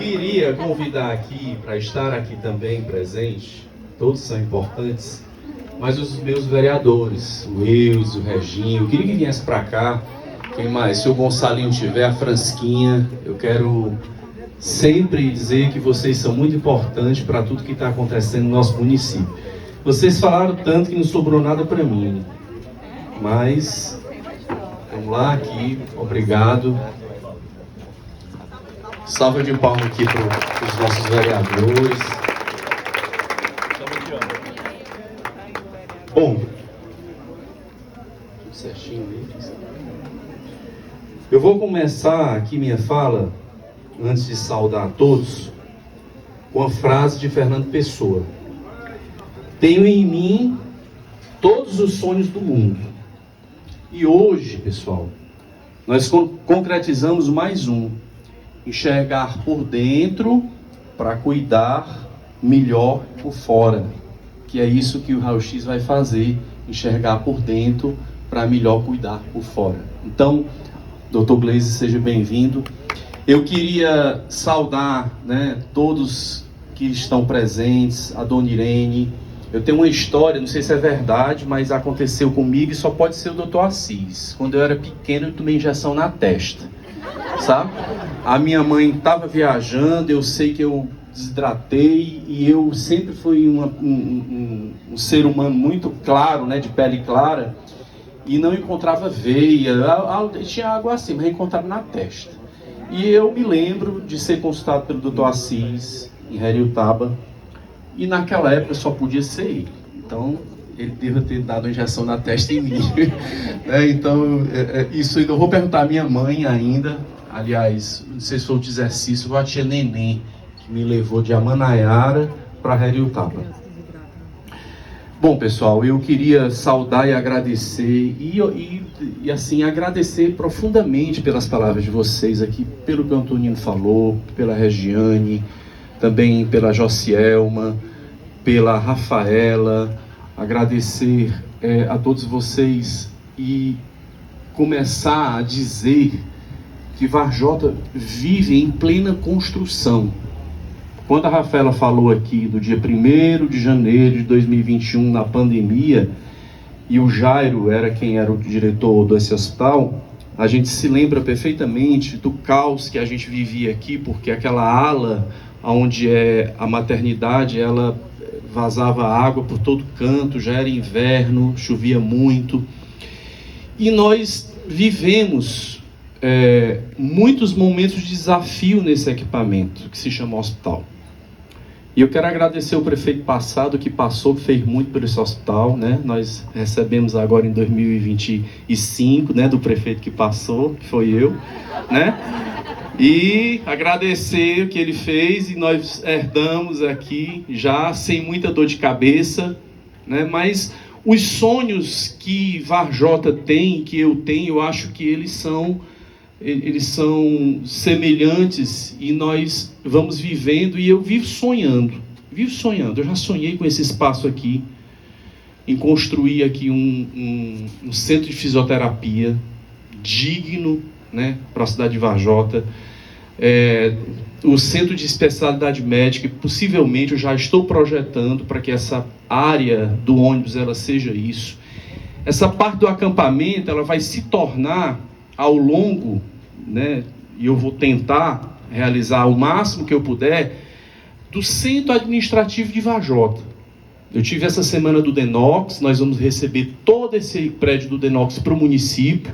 queria convidar aqui, para estar aqui também presente, todos são importantes, mas os meus vereadores, o Eus, o Reginho, eu queria que viesse para cá. Quem mais? Se o Gonçalinho tiver, a Fransquinha, eu quero sempre dizer que vocês são muito importantes para tudo que está acontecendo no nosso município. Vocês falaram tanto que não sobrou nada para mim, mas vamos lá aqui, obrigado. Salva de palmas aqui para os nossos vereadores. Bom, tudo certinho aí. Eu vou começar aqui minha fala, antes de saudar a todos, com a frase de Fernando Pessoa. Tenho em mim todos os sonhos do mundo. E hoje, pessoal, nós concretizamos mais um. Enxergar por dentro para cuidar melhor por fora. Que é isso que o raio-x vai fazer. Enxergar por dentro para melhor cuidar por fora. Então, Dr. Gleisi, seja bem-vindo. Eu queria saudar, todos que estão presentes, a Dona Irene. Eu tenho uma história, não sei se é verdade, mas aconteceu comigo e só pode ser o Dr. Assis. Quando eu era pequeno, eu tomei injeção na testa, sabe? A minha mãe estava viajando, eu sei que eu desidratei e eu sempre fui um ser humano muito claro, de pele clara, e não encontrava veia, tinha água assim, mas encontrava na testa. E eu me lembro de ser consultado pelo Dr. Assis, em Heriotaba, e naquela época só podia ser ele. Então, ele deve ter dado a injeção na testa em mim. Então, isso eu vou perguntar à minha mãe ainda. Aliás, não sei se foi o exercício, foi a tia Neném, que me levou de Amanaiara para Heriotaba. Bom, pessoal, eu queria saudar e agradecer, e assim, agradecer profundamente pelas palavras de vocês aqui, pelo que o Antonino falou, pela Regiane, também pela Josielma, pela Rafaela, agradecer a todos vocês e começar a dizer que Varjota vive em plena construção. Quando a Rafaela falou aqui do dia 1º de janeiro de 2021, na pandemia, e o Jairo era quem era o diretor desse hospital, a gente se lembra perfeitamente do caos que a gente vivia aqui, porque aquela ala onde é a maternidade, ela vazava água por todo canto, já era inverno, chovia muito. E nós vivemos muitos momentos de desafio nesse equipamento, que se chama hospital. E eu quero agradecer o prefeito passado que passou, que fez muito por esse hospital, Nós recebemos agora em 2025, do prefeito que passou, que foi eu, E agradecer o que ele fez, e nós herdamos aqui já sem muita dor de cabeça, Mas os sonhos que Varjota tem, que eu tenho, eu acho que eles são semelhantes, e nós vamos vivendo, e eu vivo sonhando, eu já sonhei com esse espaço aqui, em construir aqui um centro de fisioterapia digno, para a cidade de Varjota, o centro de especialidade médica, possivelmente eu já estou projetando para que essa área do ônibus ela seja isso. Essa parte do acampamento ela vai se tornar ao longo, e eu vou tentar realizar o máximo que eu puder, do centro administrativo de Varjota. Eu tive essa semana do Denox, nós vamos receber todo esse prédio do Denox para o município,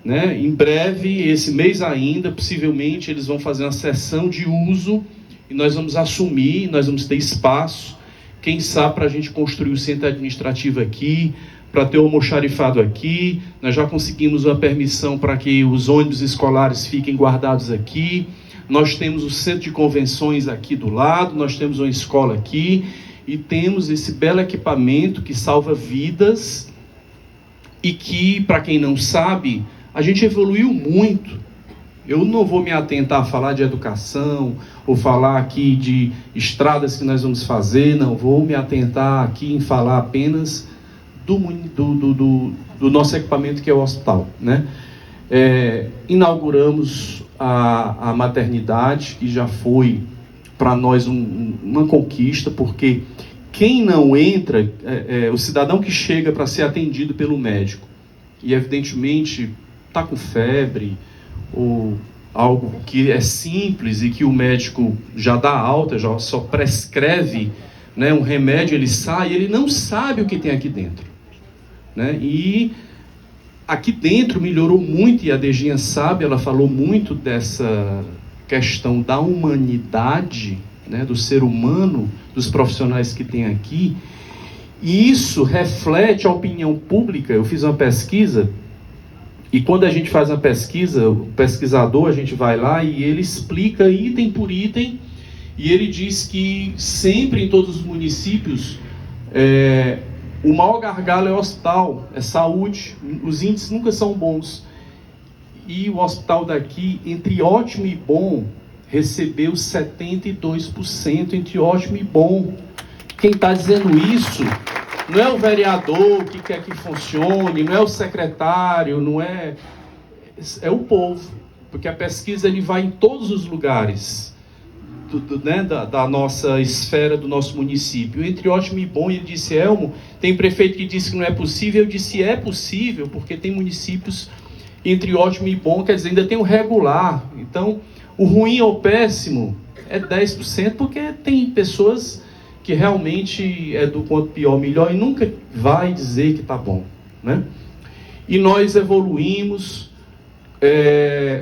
Em breve, esse mês ainda, possivelmente, eles vão fazer uma sessão de uso, e nós vamos assumir, nós vamos ter espaço, quem sabe, para a gente construir o centro administrativo aqui, para ter o almoxarifado aqui. Nós já conseguimos uma permissão para que os ônibus escolares fiquem guardados aqui. Nós temos o centro de convenções aqui do lado, nós temos uma escola aqui, e temos esse belo equipamento que salva vidas, e que, para quem não sabe, a gente evoluiu muito. Eu não vou me atentar a falar de educação, ou falar aqui de estradas que nós vamos fazer, não vou me atentar aqui em falar apenas do nosso equipamento, que é o hospital, Inauguramos a maternidade, que já foi para nós uma conquista, porque quem não entra, o cidadão que chega para ser atendido pelo médico, e evidentemente está com febre, ou algo que é simples e que o médico já dá alta, já só prescreve, né, um remédio, ele sai, ele não sabe o que tem aqui dentro, né? E aqui dentro melhorou muito, e a Dejinha sabe, ela falou muito dessa questão da humanidade, né, do ser humano, dos profissionais que tem aqui, e isso reflete a opinião pública. Eu fiz uma pesquisa, e quando a gente faz uma pesquisa, o pesquisador, a gente vai lá e ele explica item por item, e ele diz que sempre em todos os municípios, o maior gargalo é o hospital, é saúde, os índices nunca são bons. E o hospital daqui, entre ótimo e bom, recebeu 72% entre ótimo e bom. Quem está dizendo isso não é o vereador que quer que funcione, não é o secretário, não é... É o povo, porque a pesquisa ele vai em todos os lugares né, da nossa esfera, do nosso município. Entre ótimo e bom, ele disse, Elmo, tem prefeito que disse que não é possível. Eu disse, é possível, porque tem municípios entre ótimo e bom, quer dizer, ainda tem o regular. Então, o ruim ou péssimo é 10%, porque tem pessoas que realmente é do quanto pior, melhor, e nunca vai dizer que está bom, né? E nós evoluímos,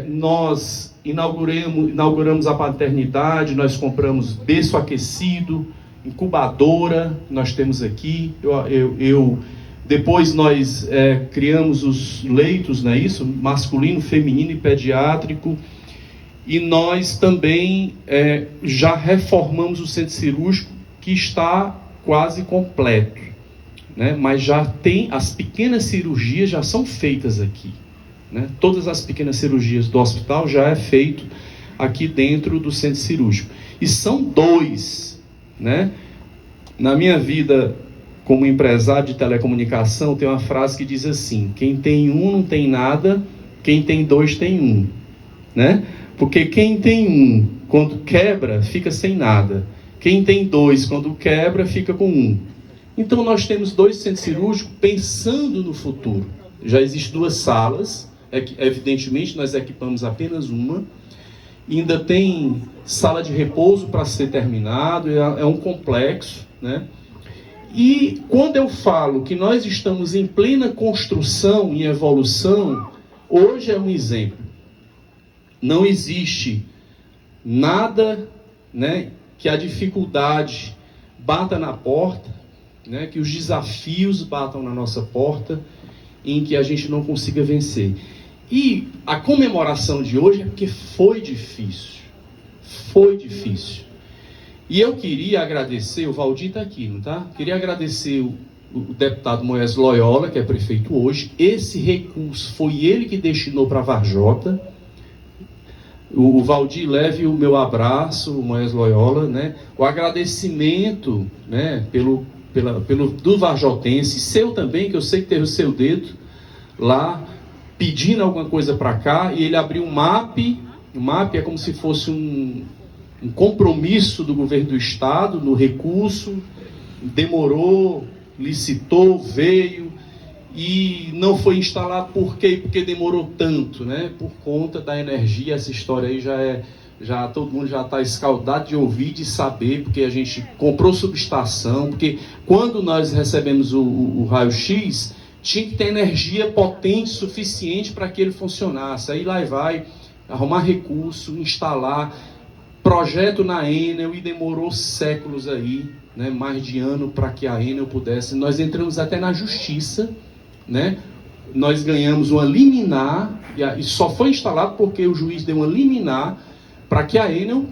nós inauguramos a paternidade, nós compramos berço aquecido, incubadora, nós temos aqui, depois nós criamos os leitos, não é isso? Masculino, feminino e pediátrico, e nós também já reformamos o centro cirúrgico, que está quase completo, né? Mas já tem, as pequenas cirurgias já são feitas aqui, né? Todas as pequenas cirurgias do hospital já é feito aqui dentro do centro cirúrgico. E são 2, né? Na minha vida como empresário de telecomunicação, tem uma frase que diz assim, quem tem um não tem nada, quem tem 2 tem um, né? Porque quem tem um, quando quebra, fica sem nada. Quem tem 2, quando quebra, fica com 1. Então, nós temos 2 centros cirúrgicos pensando no futuro. Já existem 2 salas, evidentemente, nós equipamos apenas uma. Ainda tem sala de repouso para ser terminado, é um complexo, né? E quando eu falo que nós estamos em plena construção e evolução, hoje é um exemplo. Não existe nada, né, que a dificuldade bata na porta, né, que os desafios batam na nossa porta, em que a gente não consiga vencer. E a comemoração de hoje é porque foi difícil. Foi difícil. E eu queria agradecer, o Valdir está aqui, não está? Queria agradecer o deputado Moés Loyola, que é prefeito hoje. Esse recurso foi ele que destinou para a Varjota. O Valdir, leve o meu abraço, o Moés Loyola, né? O agradecimento, né, do varjotense, seu também, que eu sei que teve o seu dedo lá, pedindo alguma coisa para cá, e ele abriu um MAP. O MAP é como se fosse um compromisso do governo do estado no recurso, demorou, licitou, veio, e não foi instalado. Por quê? Porque demorou tanto, né? Por conta da energia. Essa história aí já todo mundo já está escaldado de ouvir, de saber, porque a gente comprou subestação, porque quando nós recebemos o raio-x, tinha que ter energia potente suficiente para que ele funcionasse. Aí lá vai arrumar recurso, instalar, projeto na Enel, e demorou séculos aí, né? Mais de ano para que a Enel pudesse. Nós entramos até na justiça, né? Nós ganhamos uma liminar, e só foi instalado porque o juiz deu uma liminar para que a Enel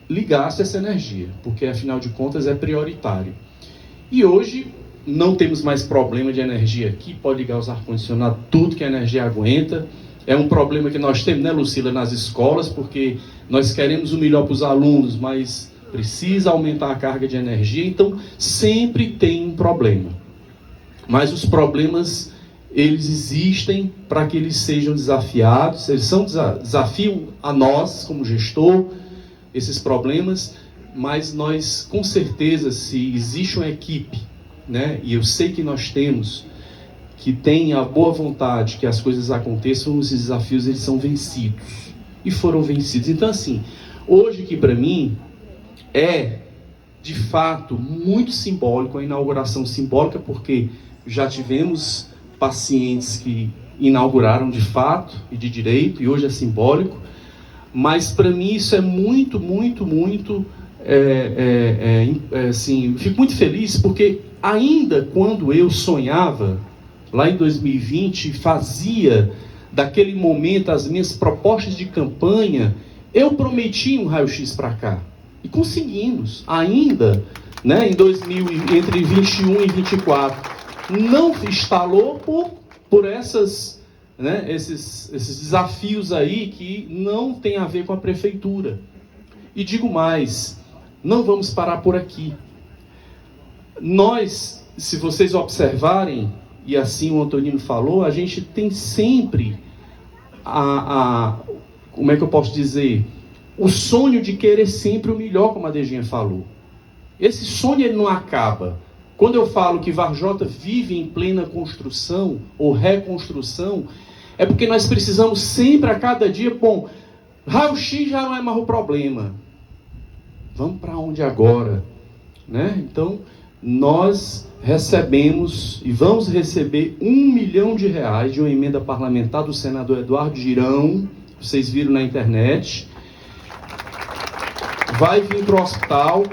ligasse essa energia, porque afinal de contas é prioritário. E hoje não temos mais problema de energia aqui, pode ligar os ar-condicionados, tudo que a energia aguenta. É um problema que nós temos, né, Lucila, nas escolas, porque nós queremos o melhor para os alunos, mas precisa aumentar a carga de energia, então sempre tem um problema. Mas os problemas, eles existem para que eles sejam desafiados, eles são desafio a nós, como gestor, esses problemas, mas nós, com certeza, se existe uma equipe, né, e eu sei que nós temos, que tem a boa vontade que as coisas aconteçam, os desafios eles são vencidos, e foram vencidos. Então, assim, hoje que para mim é, de fato, muito simbólico, a inauguração simbólica, porque já tivemos pacientes que inauguraram de fato e de direito, e hoje é simbólico, mas para mim isso é muito, muito, muito, assim, fico muito feliz, porque ainda quando eu sonhava, lá em 2020, fazia daquele momento as minhas propostas de campanha, eu prometi um raio-x para cá, e conseguimos, ainda, né, entre 21 e 24, não instalou por essas, né, esses desafios aí que não tem a ver com a prefeitura. E digo mais, não vamos parar por aqui. Nós, se vocês observarem, e assim o Antonino falou, a gente tem sempre como é que eu posso dizer, o sonho de querer sempre o melhor, como a Dejinha falou. Esse sonho ele não acaba. Quando eu falo que Varjota vive em plena construção ou reconstrução, é porque nós precisamos sempre, a cada dia, bom, raio-x já não é mais o problema. Vamos para onde agora? Né? Então, nós recebemos e vamos receber R$1 milhão de uma emenda parlamentar do senador Eduardo Girão, vocês viram na internet, vai vir para o hospital.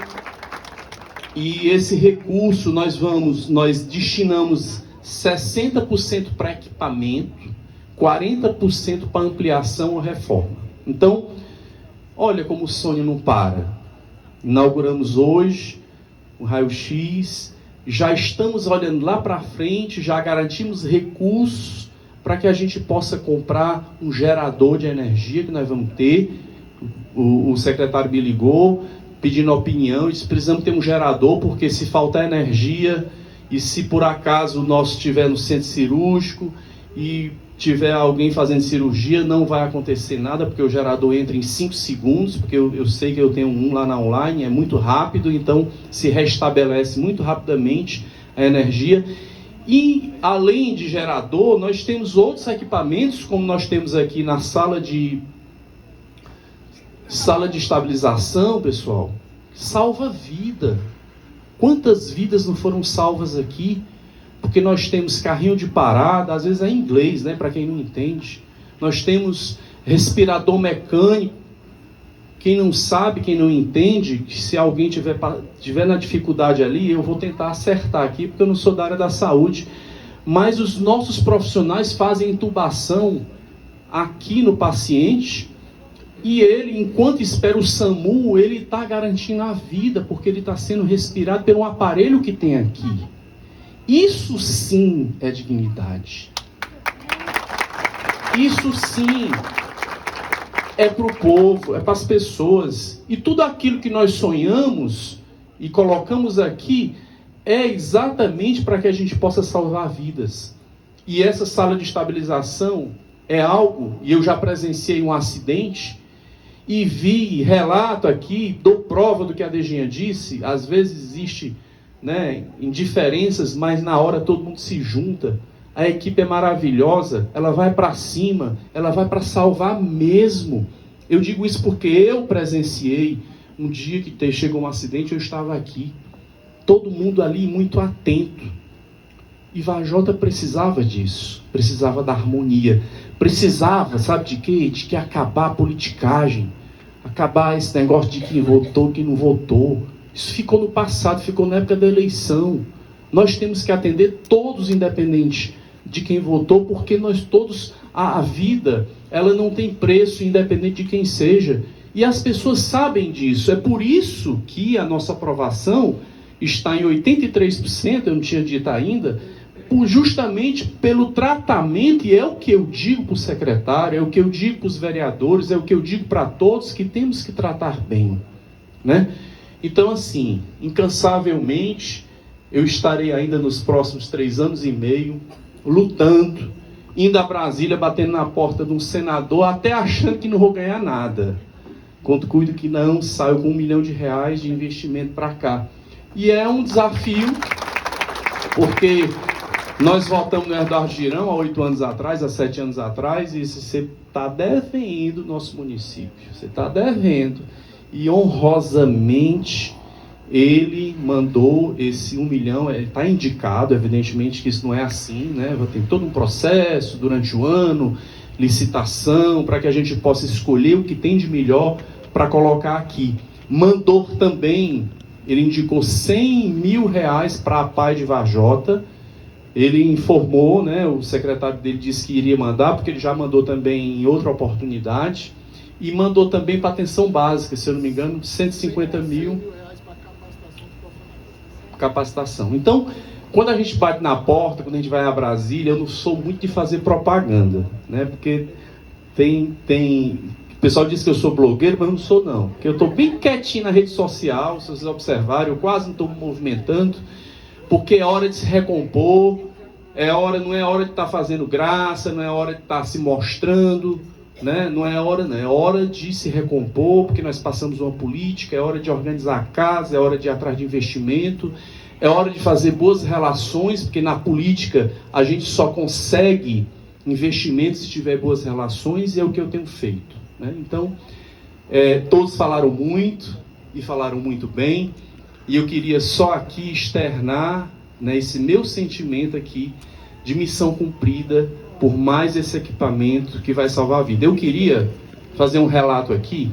E esse recurso nós destinamos 60% para equipamento, 40% para ampliação ou reforma. Então, olha como o sonho não para. Inauguramos hoje o raio-x, já estamos olhando lá para frente, já garantimos recursos para que a gente possa comprar um gerador de energia que nós vamos ter. O secretário me ligou, pedindo opinião, e disse, precisamos ter um gerador, porque se faltar energia, e se por acaso nós estiver no centro cirúrgico, e tiver alguém fazendo cirurgia, não vai acontecer nada, porque o gerador entra em 5 segundos, porque eu sei que eu tenho um lá na online, é muito rápido, então se restabelece muito rapidamente a energia. E além de gerador, nós temos outros equipamentos, como nós temos aqui na sala de estabilização, pessoal, salva vida. Quantas vidas não foram salvas aqui? Porque nós temos carrinho de parada, às vezes é em inglês, né, para quem não entende. Nós temos respirador mecânico. Quem não sabe, quem não entende, se alguém tiver na dificuldade ali, eu vou tentar acertar aqui, porque eu não sou da área da saúde, mas os nossos profissionais fazem intubação aqui no paciente. E ele, enquanto espera o SAMU, ele está garantindo a vida, porque ele está sendo respirado por um aparelho que tem aqui. Isso sim é dignidade. Isso sim é para o povo, é para as pessoas. E tudo aquilo que nós sonhamos e colocamos aqui é exatamente para que a gente possa salvar vidas. E essa sala de estabilização é algo, e eu já presenciei um acidente, e vi, relato aqui, dou prova do que a Dejinha disse, às vezes existe, né, indiferenças, mas na hora todo mundo se junta, a equipe é maravilhosa, ela vai para cima, ela vai para salvar mesmo. Eu digo isso porque eu presenciei, um dia que chegou um acidente, eu estava aqui, todo mundo ali muito atento, e Varjota precisava disso, precisava da harmonia, precisava, sabe de quê? De que acabar a politicagem, acabar esse negócio de quem votou, quem não votou. Isso ficou no passado, ficou na época da eleição. Nós temos que atender todos, independente de quem votou, porque nós todos, a vida, ela não tem preço, independente de quem seja. E as pessoas sabem disso. É por isso que a nossa aprovação está em 83%, eu não tinha dito ainda, justamente pelo tratamento, e é o que eu digo para o secretário, é o que eu digo para os vereadores, é o que eu digo para todos, que temos que tratar bem, né? Então, assim, incansavelmente, eu estarei ainda nos próximos 3 anos e meio, lutando, indo a Brasília, batendo na porta de um senador, até achando que não vou ganhar nada. Quando cuido que não, saio com R$1 milhão de investimento para cá. E é um desafio, porque nós votamos no Eduardo Girão há 8 anos atrás, há 7 anos atrás, e você está devendo o nosso município. Você está devendo. E honrosamente ele mandou esse 1 milhão, ele está indicado, evidentemente que isso não é assim, né? Tem todo um processo durante o ano, licitação, para que a gente possa escolher o que tem de melhor para colocar aqui. Mandou também, ele indicou R$100 mil para a PAI de Varjota. Ele informou, né, o secretário dele disse que iria mandar, porque ele já mandou também em outra oportunidade, e mandou também para atenção básica, se eu não me engano, R$150 mil capacitação. Então, quando a gente bate na porta, quando a gente vai a Brasília, eu não sou muito de fazer propaganda, né, porque o pessoal diz que eu sou blogueiro, mas eu não sou não, porque eu estou bem quietinho na rede social, se vocês observarem, eu quase não estou me movimentando, porque é hora de se recompor, não é hora de estar fazendo graça, não é hora de estar se mostrando, né? Não é hora de se recompor, porque nós passamos uma política, é hora de organizar a casa, é hora de ir atrás de investimento, é hora de fazer boas relações, porque na política a gente só consegue investimento se tiver boas relações, e é o que eu tenho feito, né? Então, todos falaram muito, e falaram muito bem, e eu queria só aqui externar, né, esse meu sentimento aqui de missão cumprida por mais esse equipamento que vai salvar a vida. Eu queria fazer um relato aqui.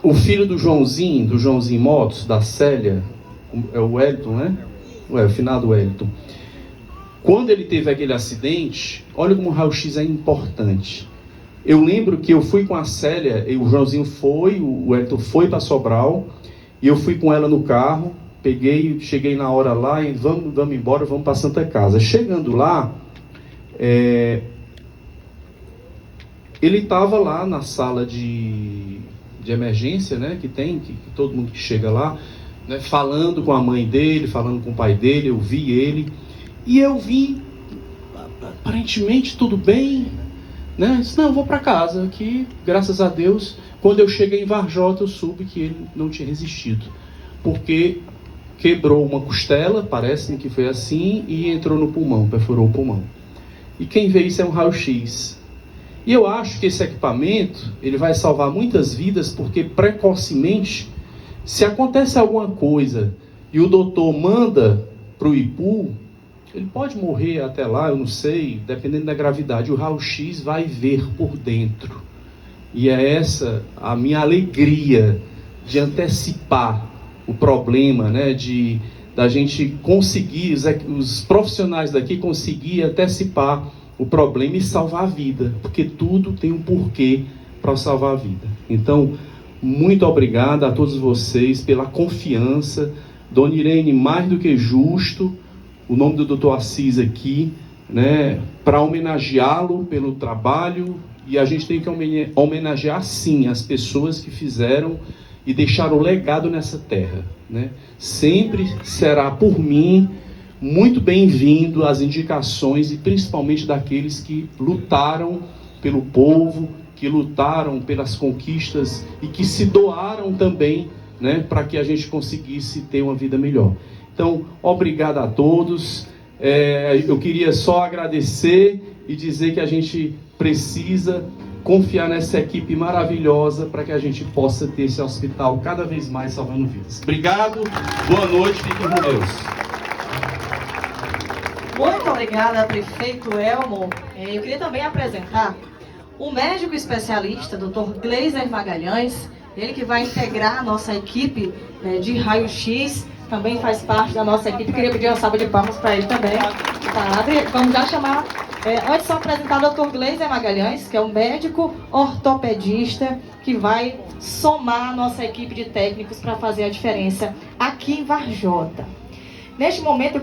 O filho do Joãozinho Motos, da Célia, é o Wellington, né? O finado Wellington. Quando ele teve aquele acidente, olha como o raio-x é importante. Eu lembro que eu fui com a Célia, e o Joãozinho foi, o Wellington foi para Sobral, e eu fui com ela no carro, cheguei na hora lá, e vamos embora, vamos para Santa Casa. Chegando lá, ele estava lá na sala de emergência, né, que todo mundo que chega lá, né, falando com a mãe dele, falando com o pai dele, eu vi ele, e eu vi, aparentemente tudo bem, né, disse, não, eu vou para casa, que graças a Deus, quando eu cheguei em Varjota, eu soube que ele não tinha resistido, porque quebrou uma costela, parece que foi assim, e entrou no pulmão, perfurou o pulmão. E quem vê isso é um raio-x. E eu acho que esse equipamento, ele vai salvar muitas vidas, porque precocemente, se acontece alguma coisa e o doutor manda para o IPU, ele pode morrer até lá, eu não sei, dependendo da gravidade, o raio-x vai ver por dentro. E é essa a minha alegria de antecipar o problema, né, da gente conseguir, os profissionais daqui conseguir antecipar o problema e salvar a vida, porque tudo tem um porquê para salvar a vida. Então, muito obrigado a todos vocês pela confiança. Dona Irene, mais do que justo, o nome do Dr. Assis aqui, né, para homenageá-lo pelo trabalho, e a gente tem que homenagear sim as pessoas que fizeram e deixaram o legado nessa terra, né? Sempre será por mim muito bem-vindo as indicações, e principalmente daqueles que lutaram pelo povo, que lutaram pelas conquistas e que se doaram também, né, para que a gente conseguisse ter uma vida melhor. Então, obrigado a todos. Eu queria só agradecer e dizer que a gente precisa confiar nessa equipe maravilhosa para que a gente possa ter esse hospital cada vez mais salvando vidas. Obrigado, boa noite, fiquem com Deus. Muito obrigada, prefeito Elmo. Eu queria também apresentar o médico especialista, Dr. Gleiser Magalhães, ele que vai integrar a nossa equipe de raio-x, também faz parte da nossa equipe. Queria pedir uma salva de palmas para ele também. Vamos já chamar, antes de apresentar o Dr. Gleiser Magalhães, que é um médico ortopedista que vai somar a nossa equipe de técnicos para fazer a diferença aqui em Varjota. Neste momento,